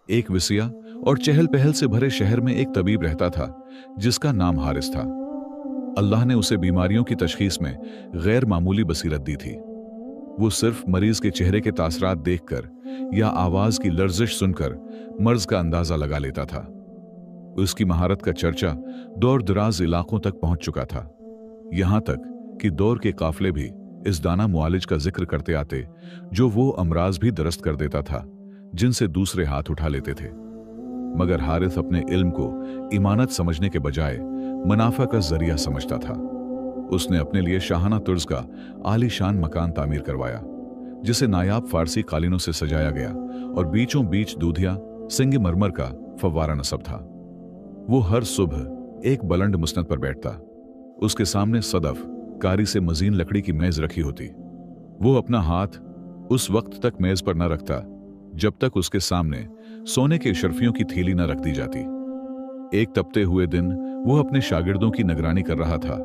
एक विसिया और चहल पहल से भरे शहर में एक तबीब रहता था जिसका नाम हारिस था। अल्लाह ने उसे बीमारियों की तशखीस में गैर मामूली बसीरत दी थी। वो सिर्फ मरीज के चेहरे के तासरात देखकर या आवाज की लर्जिश सुनकर मर्ज का अंदाजा लगा लेता था। उसकी महारत का चर्चा दूर दराज इलाकों तक पहुंच चुका था, यहां तक कि दौर के काफले भी इस दाना मुआलिज का जिक्र करते आते जो वो अमराज भी दरस्त कर देता था जिनसे दूसरे हाथ उठा लेते थे। मगर हारिस अपने इल्म को इमानत समझने के बजाय मुनाफा का जरिया समझता था। उसने अपने लिए शाहाना तुर्ज का आलीशान मकान तामीर करवाया जिसे नायाब फारसी कालीनों से सजाया गया और बीचों बीच दूधिया संगमरमर का फव्वारा नस्ब था। वो हर सुबह एक बुलंद मुस्नद पर बैठता, उसके सामने सदफ कारी से मजीन लकड़ी की मेज रखी होती। वो अपना हाथ उस वक्त तक मेज पर न रखता जब तक उसके सामने सोने के शर्फियों की थैली न रख दी जाती। एक तपते हुए दिन वो अपने शागिर्दों की निगरानी कर रहा था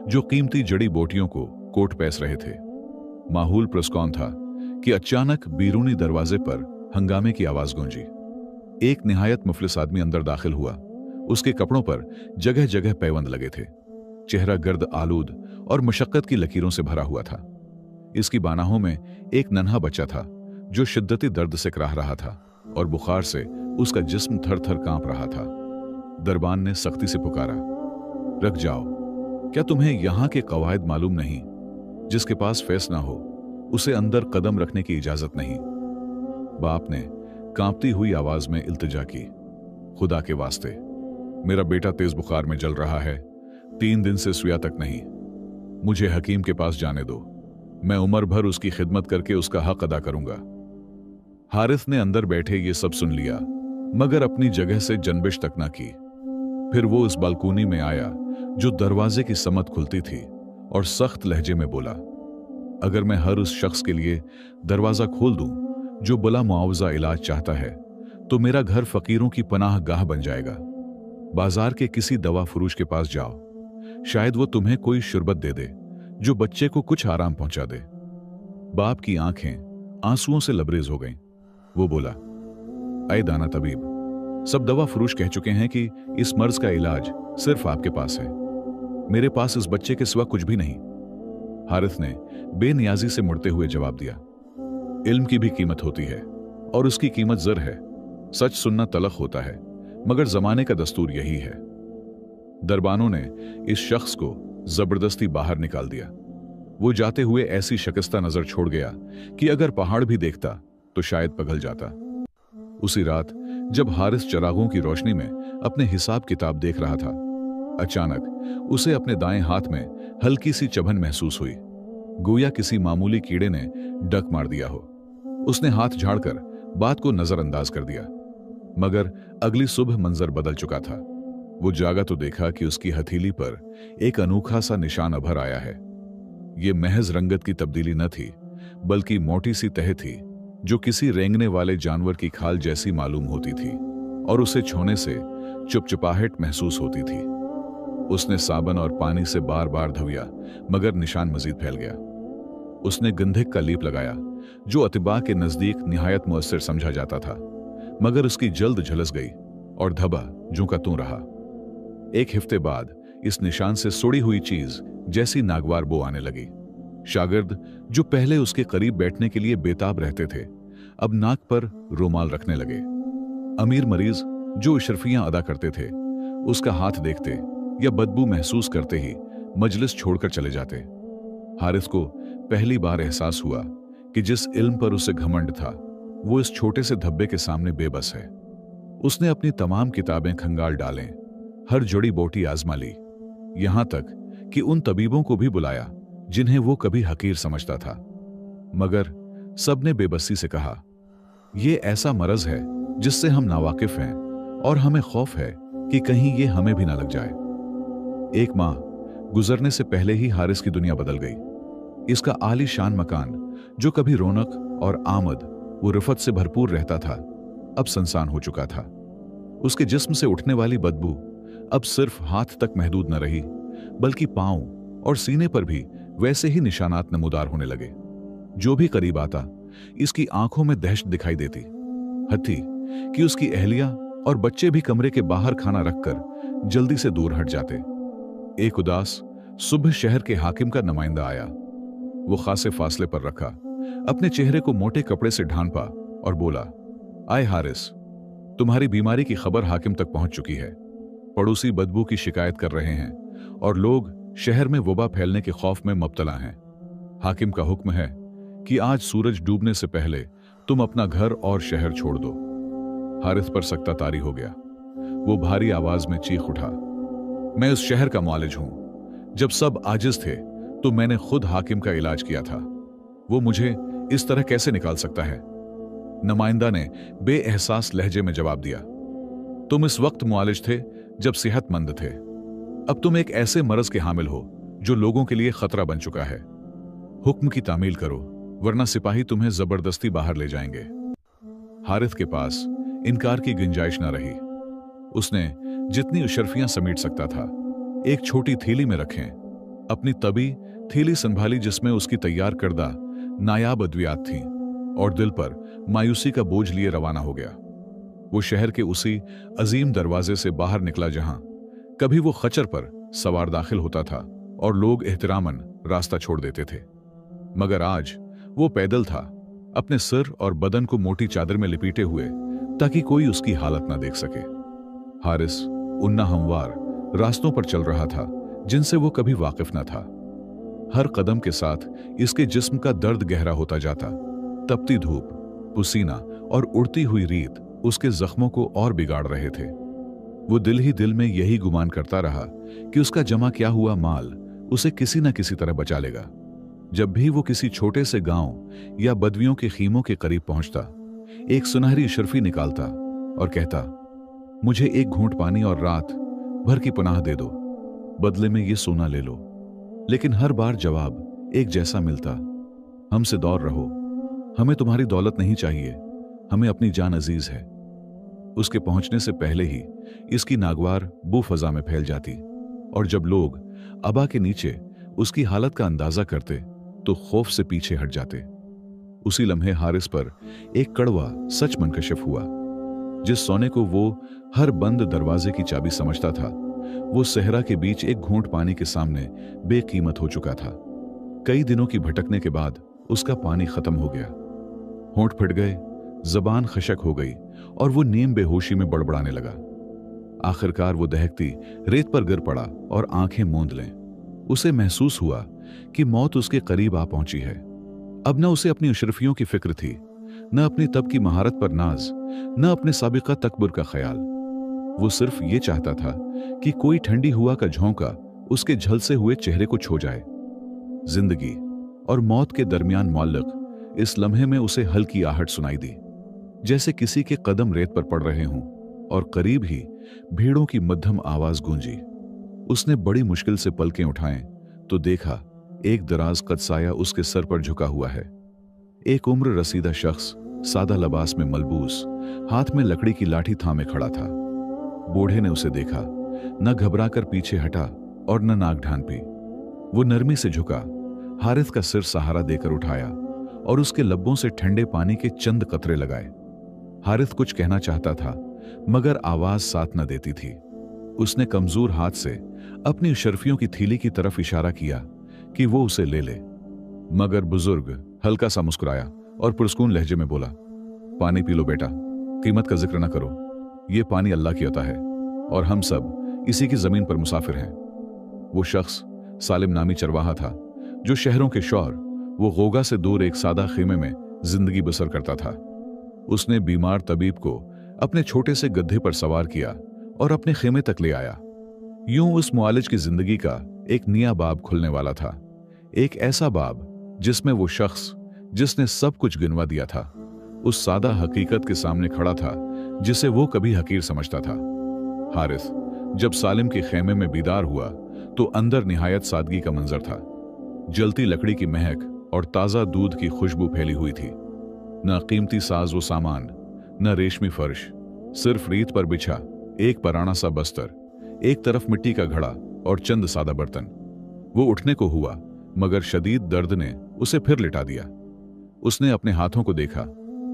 जो कीमती जड़ी बोटियों को कोट पैस रहे थे। माहौल पुरस्कौन था कि अचानक बीरूनी दरवाजे पर हंगामे की आवाज गूंजी। एक निहायत मुफलिस आदमी अंदर दाखिल हुआ। उसके कपड़ों पर जगह जगह पैबंद लगे थे, चेहरा गर्द आलूद और मुशक्कत की लकीरों से भरा हुआ था। इसकी बानाहों में एक नन्हा बच्चा था जो शिद्दती दर्द से कराह रहा था और बुखार से उसका जिस्म थर थर कांप रहा था। दरबान ने सख्ती से पुकारा, रख जाओ, क्या तुम्हें यहां के कवायद मालूम नहीं? जिसके पास फैस ना हो उसे अंदर कदम रखने की इजाजत नहीं। बाप ने कांपती हुई आवाज में इल्तिजा की, खुदा के वास्ते, मेरा बेटा तेज बुखार में जल रहा है, 3 दिन से सुया तक नहीं। मुझे हकीम के पास जाने दो, मैं उम्र भर उसकी खिदमत करके उसका हक अदा करूंगा। हारिस ने अंदर बैठे ये सब सुन लिया मगर अपनी जगह से जनबिश तक ना की। फिर वो उस बालकोनी में आया जो दरवाजे की समत खुलती थी और सख्त लहजे में बोला, अगर मैं हर उस शख्स के लिए दरवाजा खोल दूं जो बला मुआवजा इलाज चाहता है तो मेरा घर फकीरों की पनाह गाह बन जाएगा। बाजार के किसी दवा फरोश के पास जाओ, शायद वो तुम्हें कोई शरबत दे दे जो बच्चे को कुछ आराम पहुंचा दे। बाप की आंखें आंसुओं से लबरेज हो गईं। वो बोला, ऐ दाना तबीब, सब दवा फरोश कह चुके हैं कि इस मर्ज का इलाज सिर्फ आपके पास है, मेरे पास इस बच्चे के सिवा कुछ भी नहीं। हारिस ने बेनियाजी से मुड़ते हुए जवाब दिया, इल्म की भी कीमत होती है और उसकी कीमत ज़र है। सच सुनना तलख होता है मगर जमाने का दस्तूर यही है। दरबानों ने इस शख्स को जबरदस्ती बाहर निकाल दिया। वो जाते हुए ऐसी शिकस्ता नजर छोड़ गया कि अगर पहाड़ भी देखता तो शायद पिघल जाता। उसी रात जब हारिस चरागों की रोशनी में अपने हिसाब किताब देख रहा था, अचानक उसे अपने दाएं हाथ में हल्की सी चुभन महसूस हुई, गोया किसी मामूली कीड़े ने डक मार दिया हो। उसने हाथ झाड़कर बात को नजरअंदाज कर दिया मगर अगली सुबह मंजर बदल चुका था। वो जागा तो देखा कि उसकी हथेली पर एक अनोखा सा निशान उभर आया है। ये महज रंगत की तब्दीली न थी बल्कि मोटी सी तह थी जो किसी रेंगने वाले जानवर की खाल जैसी मालूम होती थी और उसे छूने से चुपचुपाहट महसूस होती थी। उसने साबन और पानी से बार बार धोया मगर निशान मजीद फैल गया। उसने गंधक का लीप लगाया जो अतिबा के नजदीक निहायत मुअस्सर समझा जाता था मगर उसकी जल्द झलस गई और धबा जूं का तूं रहा। एक हफ्ते बाद इस निशान से सुड़ी हुई चीज जैसी नागवार बो आने लगी। शागिर्द जो पहले उसके करीब बैठने के लिए बेताब रहते थे अब नाक पर रुमाल रखने लगे। अमीर मरीज जो इशरफियां अदा करते थे उसका हाथ देखते या बदबू महसूस करते ही मजलिस छोड़कर चले जाते। हारिस को पहली बार एहसास हुआ कि जिस इल्म पर उसे घमंड था वो इस छोटे से धब्बे के सामने बेबस है। उसने अपनी तमाम किताबें खंगाल डालें, हर जड़ी बोटी आजमा ली, यहां तक कि उन तबीबों को भी बुलाया जिन्हें वो कभी हकीर समझता था, मगर सबने बेबसी से कहा, यह ऐसा मरज है जिससे हम नावाकिफ हैं और हमें खौफ है कि कहीं ये हमें भी ना लग जाए। 1 माह गुजरने से पहले ही हारिस की दुनिया बदल गई। इसका आलीशान मकान जो कभी रौनक और आमद वो रिफत से भरपूर रहता था अब सनसान हो चुका था। उसके जिस्म से उठने वाली बदबू अब सिर्फ हाथ तक महदूद न रही बल्कि पांव और सीने पर भी वैसे ही निशानात नमूदार होने लगे। जो भी करीब आता इसकी आंखों में दहशत दिखाई देती। हत्ती कि उसकी अहलिया और बच्चे भी कमरे के बाहर खाना रखकर जल्दी से दूर हट जाते। एक उदास सुबह शहर के हाकिम का नुमाइंदा आया। वो खासे फासले पर रखा, अपने चेहरे को मोटे कपड़े से ढांपा और बोला, आए हारिस, तुम्हारी बीमारी की खबर हाकिम तक पहुंच चुकी है। पड़ोसी बदबू की शिकायत कर रहे हैं और लोग शहर में वबा फैलने के खौफ में मुब्तला हैं। हाकिम का हुक्म है कि आज सूरज डूबने से पहले तुम अपना घर और शहर छोड़ दो। हारिस पर सख्ता तारी हो गया। वो भारी आवाज में चीख उठा, मैं उस शहर का मुआलिज हूं। जब सब आजिज थे तो मैंने खुद हाकिम का इलाज किया था। वो मुझे इस तरह कैसे निकाल सकता है? नुमाइंदा ने बेएहसास लहजे में जवाब दिया, तुम इस वक्त मुआलिज थे जब सेहतमंद थे। अब तुम एक ऐसे मर्ज के हामिल हो जो लोगों के लिए खतरा बन चुका है। हुक्म की तामील करो, वरना सिपाही तुम्हें जबरदस्ती बाहर ले जाएंगे। हारिस के पास इनकार की गुंजाइश न रही। उसने जितनी अशरफियां समेट सकता था एक छोटी थैली में रखें। अपनी तबी थैली संभाली जिसमें उसकी तैयार करदा नायाब अद्वियात थीं, और दिल पर मायूसी का बोझ लिए रवाना हो गया। वो शहर के उसी अजीम दरवाजे से बाहर निकला जहां कभी वो खच्चर पर सवार दाखिल होता था और लोग एहतरामन रास्ता छोड़ देते थे, मगर आज वो पैदल था, अपने सिर और बदन को मोटी चादर में लिपीटे हुए, ताकि कोई उसकी हालत ना देख सके। हारिस उन नाहमवार रास्तों पर चल रहा था जिनसे वो कभी वाकिफ न था। हर कदम के साथ इसके जिस्म का दर्द गहरा होता जाता। तपती धूप, पसीना और उड़ती हुई रेत उसके जख्मों को और बिगाड़ रहे थे। वो दिल ही दिल में यही गुमान करता रहा कि उसका जमा किया हुआ माल उसे किसी न किसी तरह बचा लेगा। जब भी वो किसी छोटे से गांव या बदवियों के खीमों के करीब पहुंचता, एक सुनहरी शर्फी निकालता और कहता, मुझे एक घूंट पानी और रात भर की पनाह दे दो, बदले में ये सोना ले लो। लेकिन हर बार जवाब एक जैसा मिलता, हमसे दूर रहो, हमें तुम्हारी दौलत नहीं चाहिए, हमें अपनी जान अजीज है। उसके पहुंचने से पहले ही इसकी नागवार बू फजा में फैल जाती, और जब लोग अबा के नीचे उसकी हालत का अंदाजा करते तो खौफ से पीछे हट जाते। उसी लम्हे हारिस पर एक कड़वा सच मनकशिफ हुआ। जिस सोने को वो हर बंद दरवाजे की चाबी समझता था, वो सहरा के बीच एक घूंट पानी के सामने बेकीमत हो चुका था। कई दिनों की भटकने के बाद उसका पानी खत्म हो गया। होंठ फट गए, जबान खशक हो गई और वो नीम बेहोशी में बड़बड़ाने लगा। आखिरकार वो दहकती रेत पर गिर पड़ा और आंखें मूंद लें। उसे महसूस हुआ कि मौत उसके करीब आ पहुंची है। अब न उसे अपनी अशरफियों की फिक्र थी, न अपनी तब की महारत पर नाज, न अपने साबिका तकबर का ख्याल। वो सिर्फ ये चाहता था कि कोई ठंडी हुआ का झोंका उसके झलसे हुए चेहरे को छू जाए। जिंदगी और मौत के दरमियान मौल्लक इस लम्हे में उसे हल्की आहट सुनाई दी, जैसे किसी के कदम रेत पर पड़ रहे हों, और करीब ही भीड़ों की मध्यम आवाज गूंजी। उसने बड़ी मुश्किल से पलकें उठाएं तो देखा एक दराज कद साया उसके सर पर झुका हुआ है। एक उम्र रसीदा शख्स सादा लिबास में मलबूस, हाथ में लकड़ी की लाठी थामे खड़ा था। बूढ़े ने उसे देखा, न घबराकर पीछे हटा और न नाक ढांपी। वो नरमी से झुका, हारिस का सिर सहारा देकर उठाया और उसके लब्बों से ठंडे पानी के चंद कतरे लगाए। हारिस कुछ कहना चाहता था, मगर आवाज साथ न देती थी। उसने कमजोर हाथ से अपनी शर्फियों की थैली की तरफ इशारा किया कि वो उसे ले ले, मगर बुजुर्ग हल्का सा मुस्कुराया और पुरस्कून लहजे में बोला, पानी पी लो बेटा, कीमत का जिक्र न करो। ये पानी अल्लाह की अता है और हम सब इसी की जमीन पर मुसाफिर हैं। वो शख्स सालिम नामी चरवाहा था जो शहरों के शौर वो गोगा से दूर एक सादा खेमे में जिंदगी बसर करता था। उसने बीमार तबीब को अपने छोटे से गड्ढे पर सवार किया और अपने खेमे तक ले आया। यूं उस मुआलिज की जिंदगी का एक नया बाब खुलने वाला था, एक ऐसा बाब जिसमें वो शख्स जिसने सब कुछ गिनवा दिया था उस सादा हकीकत के सामने खड़ा था जिसे वो कभी हकीर समझता था। हारिस जब सालिम के खेमे में बीदार हुआ तो अंदर निहायत सादगी का मंजर था। जलती लकड़ी की महक और ताजा दूध की खुशबू फैली हुई थी। न कीमती साज व सामान, न रेशमी फर्श, सिर्फ रीत पर बिछा एक पराना सा बस्तर, एक तरफ मिट्टी का घड़ा और चंद सादा बर्तन। वो उठने को हुआ, मगर शदीद दर्द ने उसे फिर लिटा दिया। उसने अपने हाथों को देखा,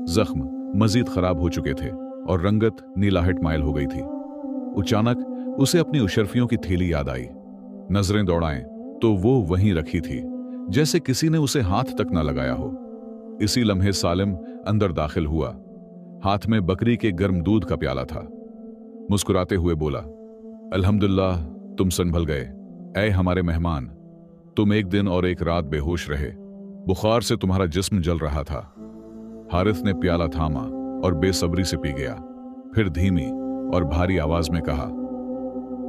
जख्म मजीद खराब हो चुके थे और रंगत नीलाहट माइल हो गई थी। अचानक उसे अपनी उशर्फियों की थैली याद आई। नजरें दौड़ाएं तो वो वहीं रखी थी, जैसे किसी ने उसे हाथ तक न लगाया हो। इसी लम्हे सालिम अंदर दाखिल हुआ। हाथ में बकरी के गर्म दूध का प्याला था। मुस्कुराते हुए बोला, अल्हम्दुलिल्लाह, तुम संभल गए। ऐ हमारे मेहमान, तुम एक दिन और एक रात बेहोश रहे। बुखार से तुम्हारा जिस्म जल रहा था। हारिस ने प्याला थामा और बेसब्री से पी गया। फिर धीमी और भारी आवाज में कहा,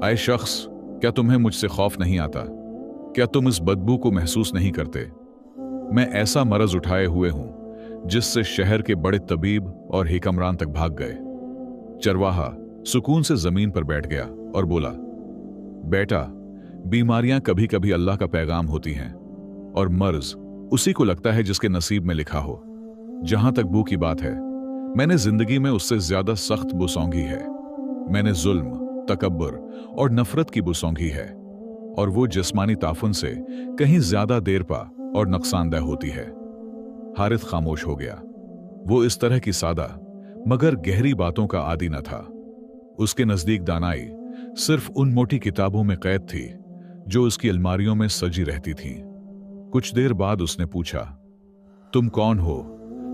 ऐ शख्स, क्या तुम्हें मुझसे खौफ नहीं आता? क्या तुम इस बदबू को महसूस नहीं करते? मैं ऐसा मरज उठाए हुए हूं जिससे शहर के बड़े तबीब और हिकमरान तक भाग गए। चरवाहा सुकून से जमीन पर बैठ गया और बोला, बेटा, बीमारियां कभी कभी अल्लाह का पैगाम होती हैं और मर्ज उसी को लगता है जिसके नसीब में लिखा हो। जहां तक बू की बात है, मैंने जिंदगी में उससे ज्यादा सख्त बू सौंघी है। मैंने जुल्म, तकब्बर और नफरत की बू सौंघी है, और वो जिस्मानी ताफुन से कहीं ज्यादा देर पा और नुकसानदेह होती है। हारिस खामोश हो गया। वो इस तरह की सादा मगर गहरी बातों का आदी न था। उसके नजदीक दानाई सिर्फ उन मोटी किताबों में कैद थी जो उसकी अलमारियों में सजी रहती थीं। कुछ देर बाद उसने पूछा, तुम कौन हो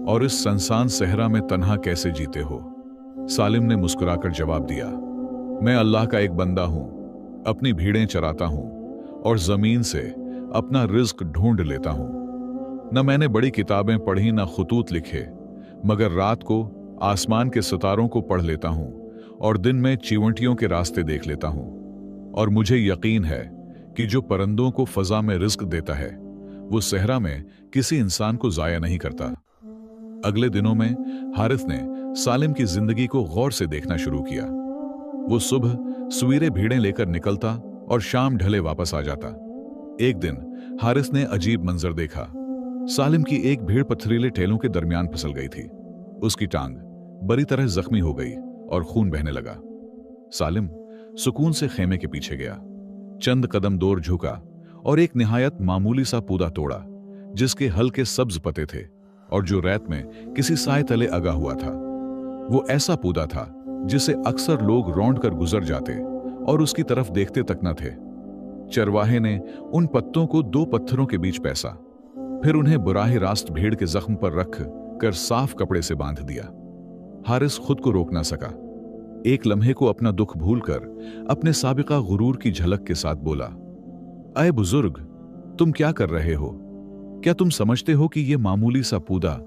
और इस संसान सहरा में तन्हा कैसे जीते हो? सालिम ने मुस्कुराकर जवाब दिया, मैं अल्लाह का एक बंदा हूं, अपनी भीड़ें चराता हूं और जमीन से अपना रिज्क ढूंढ लेता हूं। न मैंने बड़ी किताबें पढ़ी, न खुतूत लिखे, मगर रात को आसमान के सितारों को पढ़ लेता हूं और दिन में चींटियों के रास्ते देख लेता हूं। और मुझे यकीन है कि जो परंदों को फजा में रिज्क देता है, वो सहरा में किसी इंसान को जाया नहीं करता। अगले दिनों में हारिस ने सालिम की जिंदगी को गौर से देखना शुरू किया। वो सुबह सवेरे भीड़ें लेकर निकलता और शाम ढले वापस आ जाता। एक दिन हारिस ने अजीब मंजर देखा। सालिम की एक भीड़ पथरीले टेलों के दरमियान फिसल गई थी। उसकी टांग बुरी तरह जख्मी हो गई और खून बहने लगा। सालिम सुकून से खेमे के पीछे गया, चंद कदम दूर झुका और एक निहायत मामूली सा पौधा तोड़ा जिसके हल्के सब्ज पत्ते थे और जो रेत में किसी साए तले अगा हुआ था। वो ऐसा पौधा था जिसे अक्सर लोग रौंद कर गुजर जाते और उसकी तरफ देखते तक न थे। चरवाहे ने उन पत्तों को 2 पत्थरों के बीच पैसा, फिर उन्हें बुराहे रास्त भीड़ के जख्म पर रख कर साफ कपड़े से बांध दिया। हारिस खुद को रोक ना सका। एक लम्हे को अपना दुख भूलकर अपने साबिका गुरूर की झलक के साथ बोला, अय बुजुर्ग, तुम क्या कर रहे हो? क्या तुम समझते हो कि यह मामूली सा पौधा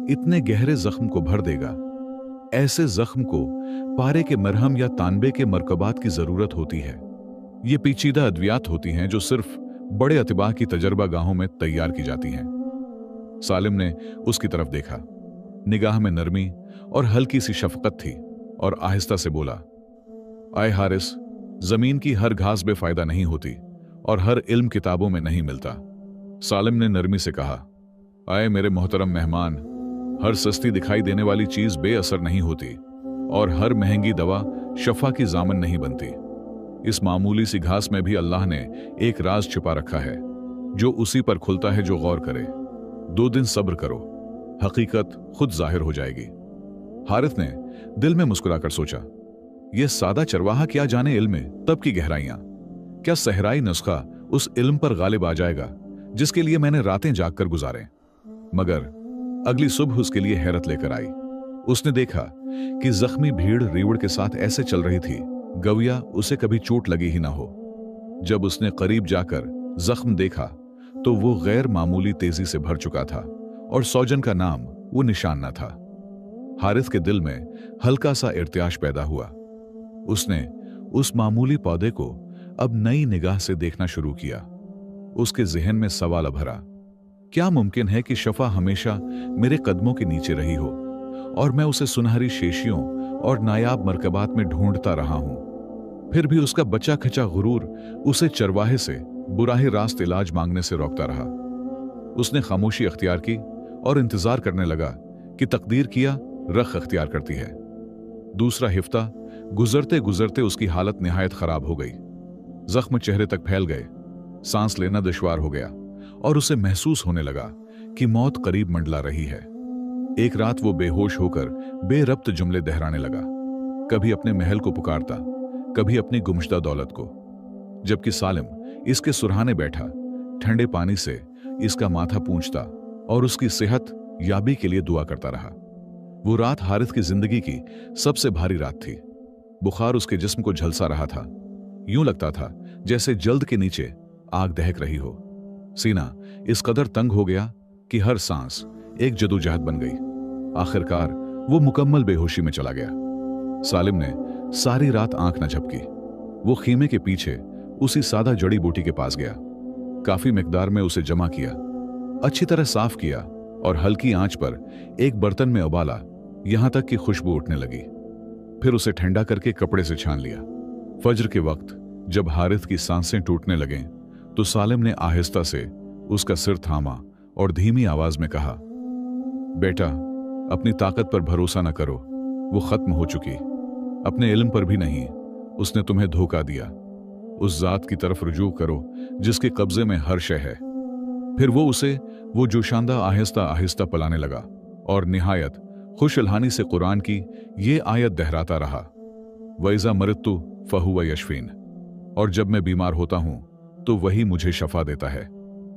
इतने गहरे जख्म को भर देगा? ऐसे जख्म को पारे के मरहम या तांबे के मरकबात की जरूरत होती है। ये पेचीदा अद्वियात होती हैं जो सिर्फ बड़े अतिबा की तजर्बा गाहों में तैयार की जाती हैं। सालिम ने उसकी तरफ देखा। निगाह में नरमी और हल्की सी शफकत थी और आहिस्ता से बोला, आए हारिस, जमीन की हर घास बेफायदा नहीं होती और हर इल्म किताबों में नहीं मिलता। सालिम ने नरमी से कहा, आए मेरे मोहतरम मेहमान, हर सस्ती दिखाई देने वाली चीज बेअसर नहीं होती और हर महंगी दवा शफा की जामन नहीं बनती। इस मामूली सी घास में भी अल्लाह ने एक राज छिपा रखा है जो उसी पर खुलता है जो गौर करे। 2 दिन सब्र करो, हकीकत खुद जाहिर हो जाएगी। हारिस ने दिल में मुस्कुराकर सोचा, यह सादा चरवाहा क्या जाने इल्म में तब की गहराइयां। क्या सहराई नुस्खा उस इल्म पर गालिब आ जाएगा जिसके लिए मैंने रातें जागकर गुजारे? मगर अगली सुबह उसके लिए हैरत लेकर आई। उसने देखा कि जख्मी भीड़ रीवड़ के साथ ऐसे चल रही थी गविया उसे कभी चोट लगी ही ना हो। जब उसने करीब जाकर जख्म देखा तो वो गैर मामूली तेजी से भर चुका था और सौजन का नाम वो निशान न था। हारिस के दिल में हल्का सा इर्तियाश पैदा हुआ। उसने उस मामूली पौधे को अब नई निगाह से देखना शुरू किया। उसके जहन में सवाल भरा, क्या मुमकिन है कि शफा हमेशा मेरे कदमों के नीचे रही हो और मैं उसे सुनहरी शेशियों और नायाब मरकबात में ढूंढता रहा हूं? फिर भी उसका बचा खचा गुरूर उसे चरवाहे से बुराहे रास्त इलाज मांगने से रोकता रहा। उसने खामोशी अख्तियार की और इंतजार करने लगा कि तकदीर किया रख अख्तियार करती है। दूसरा हिफ्ता गुजरते गुजरते उसकी हालत निहायत खराब हो गई। जख्म चेहरे तक फैल गए, सांस लेना दुश्वार हो गया और उसे महसूस होने लगा कि मौत करीब मंडला रही है। एक रात वो बेहोश होकर बेरब्त जुमले दोहराने लगा। कभी अपने महल को पुकारता, कभी अपनी गुमशुदा दौलत को। जबकि सालिम इसके सुरहाने बैठा ठंडे पानी से इसका माथा पूंछता और उसकी सेहत याबी के लिए दुआ करता रहा। वो रात हारिस की जिंदगी की सबसे भारी रात थी। बुखार उसके जिस्म को झलसा रहा था। यूं लगता था जैसे जल्द के नीचे आग दहक रही हो। सीना इस कदर तंग हो गया कि हर सांस एक जदोजहद बन गई। आखिरकार वो मुकम्मल बेहोशी में चला गया। सालिम ने सारी रात आंख न झपकी। वो खीमे के पीछे उसी सादा जड़ी बूटी के पास गया। काफी मिकदार में उसे जमा किया, अच्छी तरह साफ किया और हल्की आंच पर एक बर्तन में उबाला, यहां तक कि खुशबू उठने लगी। फिर उसे ठंडा करके कपड़े से छान लिया। फज्र के वक्त जब हारिस की सांसें टूटने लगें तो सालिम ने आहिस्ता से उसका सिर थामा और धीमी आवाज में कहा, बेटा, अपनी ताकत पर भरोसा न करो, वो खत्म हो चुकी। अपने इल्म पर भी नहीं, उसने तुम्हें धोखा दिया। उस जात की तरफ रुजू करो जिसके कब्जे में हर शय है। फिर वो जोशांदा आहिस्ता आहिस्ता पलाने लगा और निहायत खुश अलहानी से कुरान की ये आयत दोहराता रहा, वैज़ा मरित्तु फहुव यशफीन। और जब मैं बीमार होता हूं तो वही मुझे शफा देता है।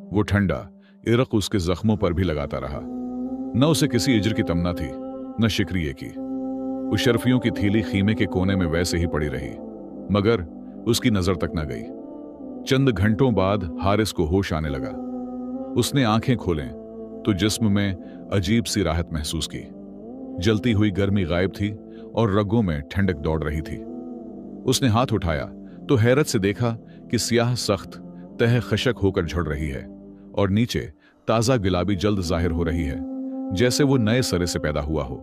वो ठंडा इरक उसके जख्मों पर भी लगाता रहा। न उसे किसी इज्र की तमन्ना थी, न शिक्रिये की। उस शर्फियों की थैली खीमे के कोने में वैसे ही पड़ी रही, मगर उसकी नजर तक न गई। चंद घंटों बाद हारिस को होश आने लगा। उसने आंखें खोलें तो जिस्म में अजीब सी राहत महसूस की। जलती हुई गर्मी गायब थी और रगों में ठंडक दौड़ रही थी। उसने हाथ उठाया तो हैरत से देखा कि स्याह सख्त तह खशक होकर झड़ रही है और नीचे ताजा गुलाबी जल्द जाहिर हो रही है, जैसे वो नए सरे से पैदा हुआ हो।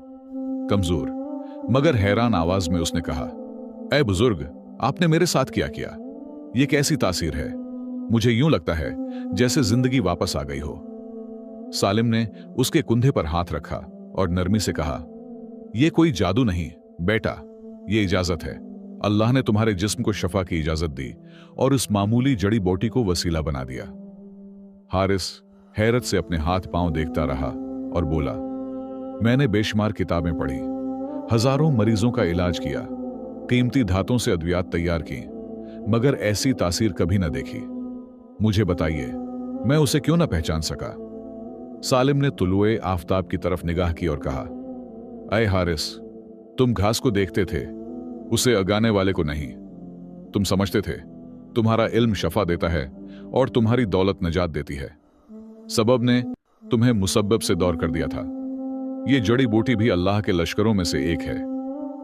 कमजोर मगर हैरान आवाज में उसने कहा, ऐ बुजुर्ग, आपने मेरे साथ क्या किया? ये कैसी तासीर है? मुझे यूं लगता है जैसे जिंदगी वापस आ गई हो। सालिम ने उसके कुंधे पर हाथ रखा और नरमी से कहा, यह कोई जादू नहीं बेटा, ये इजाजत है। अल्लाह ने तुम्हारे जिस्म को शफा की इजाजत दी और उस मामूली जड़ी बूटी को वसीला बना दिया। हारिस हैरत से अपने हाथ पांव देखता रहा और बोला, मैंने बेशुमार किताबें पढ़ी, हजारों मरीजों का इलाज किया, कीमती धातों से अद्वियात तैयार की, मगर ऐसी तासीर कभी न देखी। मुझे बताइए, मैं उसे क्यों न पहचान सका? सालिम ने तुलुए आफताब की तरफ निगाह की और कहा, ऐ हारिस, तुम घास को देखते थे, उसे अगाने वाले को नहीं। तुम समझते थे तुम्हारा इल्म शफा देता है और तुम्हारी दौलत नजात देती है। सबब ने तुम्हें मुसब्बब से दौर कर दिया था। ये जड़ी बूटी भी अल्लाह के लश्करों में से एक है,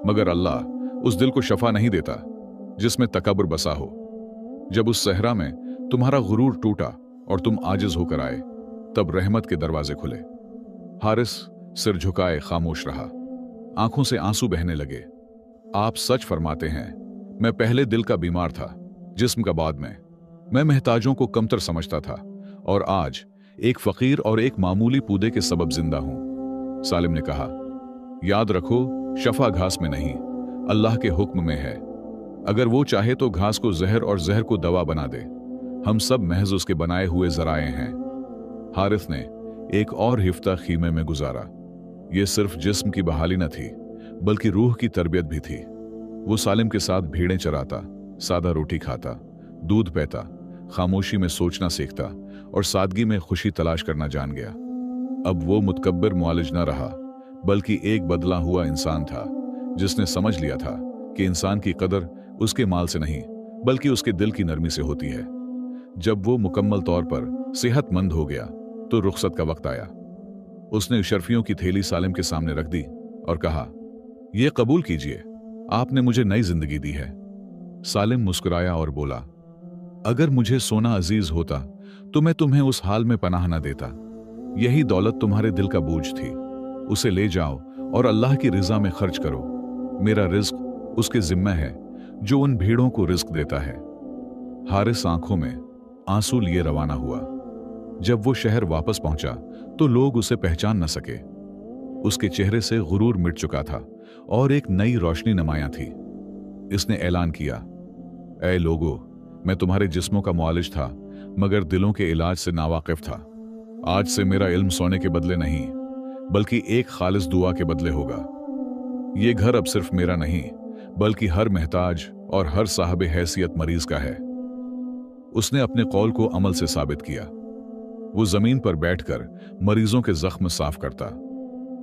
मगर अल्लाह उस दिल को शफा नहीं देता जिसमें तकब्बुर बसा हो। जब उस सहरा में तुम्हारा गुरूर टूटा और तुम आजिज होकर आए, तब रहमत के दरवाजे खुले। हारिस सिर झुकाए खामोश रहा। आंखों से आंसू बहने लगे। आप सच फरमाते हैं, मैं पहले दिल का बीमार था, जिस्म का बाद में। मैं महताजों को कमतर समझता था और आज एक फकीर और एक मामूली पूदे के सबब जिंदा हूं। सालिम ने कहा, याद रखो, शफा घास में नहीं, अल्लाह के हुक्म में है। अगर वो चाहे तो घास को जहर और जहर को दवा बना दे। हम सब महज उसके बनाए हुए जराए हैं। हारिस ने एक और हिफ्ता खीमे में गुजारा। ये सिर्फ जिस्म की बहाली न थी, बल्कि रूह की तरबियत भी थी। वो सालिम के साथ भेड़ें चराता, सादा रोटी खाता, दूध पीता, खामोशी में सोचना सीखता और सादगी में खुशी तलाश करना जान गया। अब वो मुतकब्बिर मुआलिज न रहा, बल्कि एक बदला हुआ इंसान था जिसने समझ लिया था कि इंसान की कदर उसके माल से नहीं, बल्कि उसके दिल की नरमी से होती है। जब वो मुकम्मल तौर पर सेहतमंद हो गया तो रुखसत का वक्त आया। उसने शर्फियों की थैली सालिम के सामने रख दी और कहा, यह कबूल कीजिए, आपने मुझे नई जिंदगी दी है। सालिम मुस्कुराया और बोला, अगर मुझे सोना अजीज होता तो मैं तुम्हें उस हाल में पनाह न देता। यही दौलत तुम्हारे दिल का बोझ थी, उसे ले जाओ और अल्लाह की रिजा में खर्च करो। मेरा रिज्क उसके जिम्मे है जो उन भीड़ों को रिज्क देता है। हारिस आंखों में आंसू लिए रवाना हुआ। जब वो शहर वापस पहुंचा तो लोग उसे पहचान न सके। उसके चेहरे से गुरूर मिट चुका था और एक नई रोशनी नमाया थी। इसने ऐलान किया, ऐ लोगो, मैं तुम्हारे जिस्मों का मुआलिज था, मगर दिलों के इलाज से नावाकिफ था। आज से मेरा इल्म सोने के बदले नहीं, बल्कि एक खालिस दुआ के बदले होगा। ये घर अब सिर्फ मेरा नहीं, बल्कि हर महताज और हर साहब हैसियत मरीज का है। उसने अपने कौल को अमल से साबित किया। वो जमीन पर बैठकर मरीजों के जख्म साफ करता,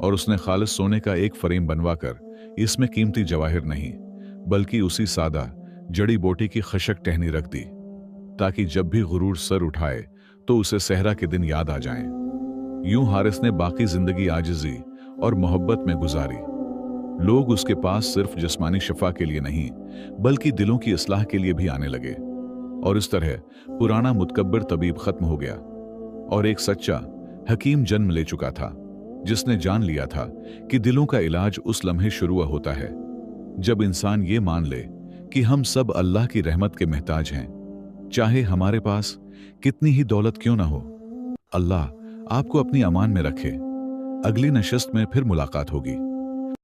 और उसने खालिस सोने का एक फ्रेम बनवाकर इसमें कीमती जवाहिर नहीं बल्कि उसी सादा जड़ी बूटी की खशक टहनी रख दी, ताकि जब भी गुरूर सर उठाए तो उसे सहरा के दिन याद आ जाएं। यूं हारिस ने बाकी जिंदगी आजिजी और मोहब्बत में गुजारी। लोग उसके पास सिर्फ जिस्मानी शफा के लिए नहीं बल्कि दिलों की इस्लाह के लिए भी आने लगे, और इस तरह पुराना मुतकब्बिर तबीब खत्म हो गया और एक सच्चा हकीम जन्म ले चुका था, जिसने जान लिया था कि दिलों का इलाज उस लम्हे शुरू होता है जब इंसान ये मान ले कि हम सब अल्लाह की रहमत के महताज हैं, चाहे हमारे पास कितनी ही दौलत क्यों ना हो। अल्लाह आपको अपनी अमान में रखे। अगली नशस्त में फिर मुलाकात होगी।